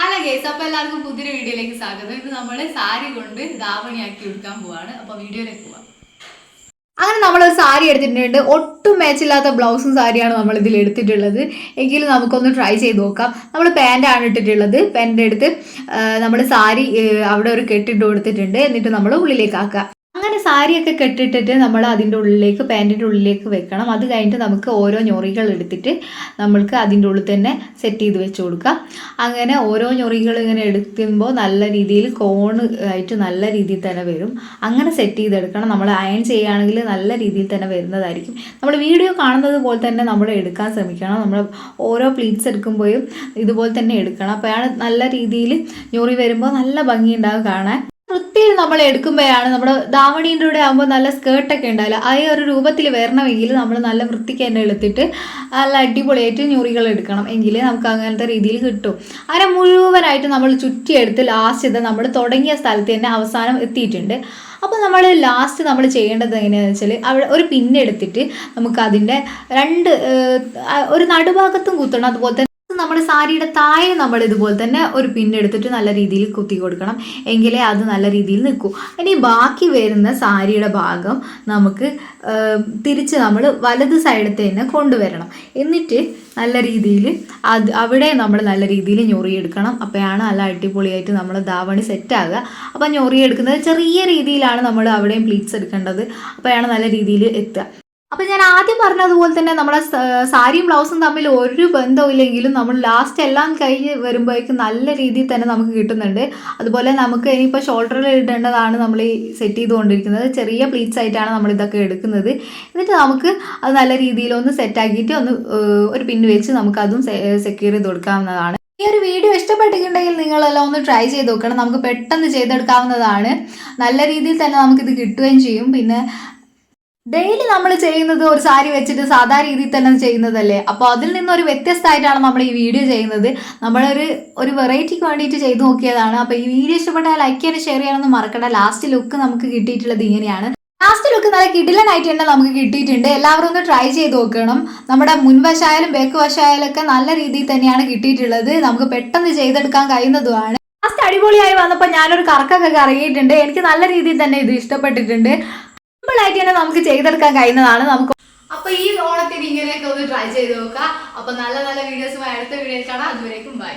Hello guys, അപ്പോൾ എല്ലാവർക്കും പുതിയൊരു വീഡിയോയിലേക്ക് സ്വാഗതം. ഇത് നമ്മൾ സാരി കൊണ്ട് ധാവണിയാക്കി എടുക്കാൻ പോവാണ്. അപ്പോൾ വീഡിയോയിലേക്ക് പോവാം. അങ്ങനെ നമ്മളൊരു സാരി എടുത്തിട്ടുണ്ട്. ഒട്ടും മാച്ചില്ലാത്ത ബ്ലൗസും സാരിയാണ് നമ്മൾ ഇതിൽ എടുത്തിട്ടുള്ളത്. എങ്കിലും നമുക്കൊന്ന് ട്രൈ ചെയ്ത് നോക്കാം. നമ്മൾ പാൻറ്റാണ് ഇട്ടിട്ടുള്ളത്. പാൻറ്റിൻ്റെ അടുത്ത് നമ്മൾ സാരി അവിടെ ഒരു കെട്ടിട്ട് കൊടുത്തിട്ടുണ്ട്. എന്നിട്ട് നമ്മൾ ഉള്ളിലേക്ക് ആക്കുക. അങ്ങനെ സാരിയൊക്കെ കെട്ടിട്ടിട്ട് നമ്മൾ അതിൻ്റെ ഉള്ളിലേക്ക് പാൻറ്റിൻ്റെ ഉള്ളിലേക്ക് വെക്കണം. അത് കഴിഞ്ഞിട്ട് നമുക്ക് ഓരോ ഞൊറികൾ എടുത്തിട്ട് നമ്മൾക്ക് അതിൻ്റെ ഉള്ളിൽ തന്നെ സെറ്റ് ചെയ്ത് വെച്ച് കൊടുക്കാം. അങ്ങനെ ഓരോ ഞൊറികൾ ഇങ്ങനെ എടുക്കുമ്പോൾ നല്ല രീതിയിൽ കോണ് ആയിട്ട് നല്ല രീതിയിൽ തന്നെ വരും. അങ്ങനെ സെറ്റ് ചെയ്തെടുക്കണം. നമ്മൾ അയൺ ചെയ്യുകയാണെങ്കിൽ നല്ല രീതിയിൽ തന്നെ വരുന്നതായിരിക്കും. നമ്മൾ വീഡിയോ കാണുന്നത് പോലെ തന്നെ നമ്മൾ എടുക്കാൻ ശ്രമിക്കണം. നമ്മൾ ഓരോ പ്ലീറ്റ്സ് എടുക്കുമ്പോഴും ഇതുപോലെ തന്നെ എടുക്കണം. അപ്പോഴാണ് നല്ല രീതിയിൽ ഞൊറി വരുമ്പോൾ നല്ല ഭംഗിയുണ്ടാകും കാണാൻ. വൃത്തിയിൽ നമ്മൾ എടുക്കുമ്പോഴാണ് നമ്മുടെ ധാവണീൻ്റെ കൂടെ ആകുമ്പോൾ നല്ല സ്കേർട്ടൊക്കെ ഉണ്ടാവില്ല. ആ ഒരു രൂപത്തിൽ വരണമെങ്കിൽ നമ്മൾ നല്ല വൃത്തിക്ക് തന്നെ എടുത്തിട്ട് നല്ല അടിപൊളിയായിട്ട് ഞൊറികൾ എടുക്കണം. എങ്കിൽ നമുക്ക് അങ്ങനത്തെ രീതിയിൽ കിട്ടും. അങ്ങനെ മുഴുവനായിട്ട് നമ്മൾ ചുറ്റിയെടുത്ത് ലാസ്റ്റ് ഇത് നമ്മൾ തുടങ്ങിയ സ്ഥലത്ത് തന്നെ അവസാനം എത്തിയിട്ടുണ്ട്. അപ്പോൾ നമ്മൾ ലാസ്റ്റ് നമ്മൾ ചെയ്യേണ്ടത് എങ്ങനെയാണെന്ന് വെച്ചാൽ അവിടെ ഒരു പിന്നെടുത്തിട്ട് നമുക്ക് അതിൻ്റെ ഒരു നടുഭാഗത്തും കുത്തണം. അതുപോലെ തന്നെ നമ്മുടെ സാരിയുടെ താഴെ നമ്മൾ ഇതുപോലെ തന്നെ ഒരു പിന്നെടുത്തിട്ട് നല്ല രീതിയിൽ കുത്തി കൊടുക്കണം. എങ്കിലേ അത് നല്ല രീതിയിൽ നിൽക്കൂ. ഇനി ബാക്കി വരുന്ന സാരിയുടെ ഭാഗം നമുക്ക് തിരിച്ച് നമ്മൾ വലത് സൈഡത്തെ തന്നെ കൊണ്ടുവരണം. എന്നിട്ട് നല്ല രീതിയിൽ അവിടെ നമ്മൾ നല്ല രീതിയിൽ ഞൊറിയെടുക്കണം. അപ്പോഴാണ് നല്ല അടിപൊളിയായിട്ട് നമ്മൾ ധാവണി സെറ്റാകുക. അപ്പം ഞൊറിയെടുക്കുന്നത് ചെറിയ രീതിയിലാണ് നമ്മൾ അവിടെയും പ്ലീറ്റ്സ് എടുക്കേണ്ടത്. അപ്പോഴാണ് നല്ല രീതിയിൽ എത്തുക. അപ്പം ഞാൻ ആദ്യം പറഞ്ഞതുപോലെ തന്നെ നമ്മളെ സാരിയും ബ്ലൗസും തമ്മിൽ ഒരു ബന്ധമില്ലെങ്കിലും നമ്മൾ ലാസ്റ്റ് എല്ലാം കഴിഞ്ഞ് വരുമ്പോഴേക്കും നല്ല രീതിയിൽ തന്നെ നമുക്ക് കിട്ടുന്നുണ്ട്. അതുപോലെ നമുക്ക് ഇനിയിപ്പോൾ ഷോൾഡറിൽ ഇടേണ്ടതാണ് നമ്മൾ ഈ സെറ്റ് ചെയ്തുകൊണ്ടിരിക്കുന്നത്. ചെറിയ പ്ലീറ്റ്സ് ആയിട്ടാണ് നമ്മൾ ഇതൊക്കെ എടുക്കുന്നത്. എന്നിട്ട് നമുക്ക് അത് നല്ല രീതിയിൽ ഒന്ന് സെറ്റാക്കിയിട്ട് ഒരു പിന്ന് വെച്ച് നമുക്കതും സെക്യൂർ ചെയ്ത് കൊടുക്കാവുന്നതാണ്. ഈ ഒരു വീഡിയോ ഇഷ്ടപ്പെട്ടിട്ടുണ്ടെങ്കിൽ നിങ്ങളെല്ലാം ഒന്ന് ട്രൈ ചെയ്ത് നോക്കണം. നമുക്ക് പെട്ടെന്ന് ചെയ്തെടുക്കാവുന്നതാണ്. നല്ല രീതിയിൽ തന്നെ നമുക്കിത് കിട്ടുകയും ചെയ്യും. പിന്നെ ഡെയിലി നമ്മൾ ചെയ്യുന്നത് ഒരു സാരി വെച്ചിട്ട് സാധാ രീതിയിൽ തന്നെ ചെയ്യുന്നതല്ലേ. അപ്പോൾ അതിൽ നിന്നൊരു വ്യത്യസ്തമായിട്ടാണ് നമ്മൾ ഈ വീഡിയോ ചെയ്യുന്നത്. നമ്മളൊരു വെറൈറ്റിക്ക് വേണ്ടിയിട്ട് ചെയ്ത് നോക്കിയതാണ്. അപ്പോൾ ഈ വീഡിയോ ഇഷ്ടപ്പെട്ടാൽ ലൈക്ക് ചെയ്യാനും ഷെയർ ചെയ്യാനൊന്നും മറക്കണ്ട. ലാസ്റ്റ് ലുക്ക് നമുക്ക് കിട്ടിയിട്ടുള്ളത് ഇങ്ങനെയാണ്. ലാസ്റ്റ് ലുക്ക് നല്ല കിടിലനായിട്ട് തന്നെ നമുക്ക് കിട്ടിയിട്ടുണ്ട്. എല്ലാവരും ഒന്ന് ട്രൈ ചെയ്ത് നോക്കണം. നമ്മുടെ മുൻവശായാലും ബാക്ക് വശമായാലൊക്കെ നല്ല രീതിയിൽ തന്നെയാണ് കിട്ടിയിട്ടുള്ളത്. നമുക്ക് പെട്ടെന്ന് ചെയ്തെടുക്കാൻ കഴിയുന്നതുമാണ്. ലാസ്റ്റ് അടിപൊളിയായി വന്നപ്പോൾ ഞാനൊരു കറക്കൊക്കെ കറങ്ങിയിട്ടുണ്ട്. എനിക്ക് നല്ല രീതിയിൽ തന്നെ ഇത് ഇഷ്ടപ്പെട്ടിട്ടുണ്ട്. സിമ്പിളായിട്ട് തന്നെ നമുക്ക് ചെയ്തെടുക്കാൻ കഴിയുന്നതാണ്. അപ്പൊ ഈ ഓണത്തിന് ഇങ്ങനെയൊക്കെ ഒന്ന് ട്രൈ ചെയ്ത് നോക്കാം. അപ്പൊ നല്ല നല്ല വീഡിയോസുമായി അടുത്ത വീഡിയോയിൽ കാണാം. അതുവരേക്കും ബൈ.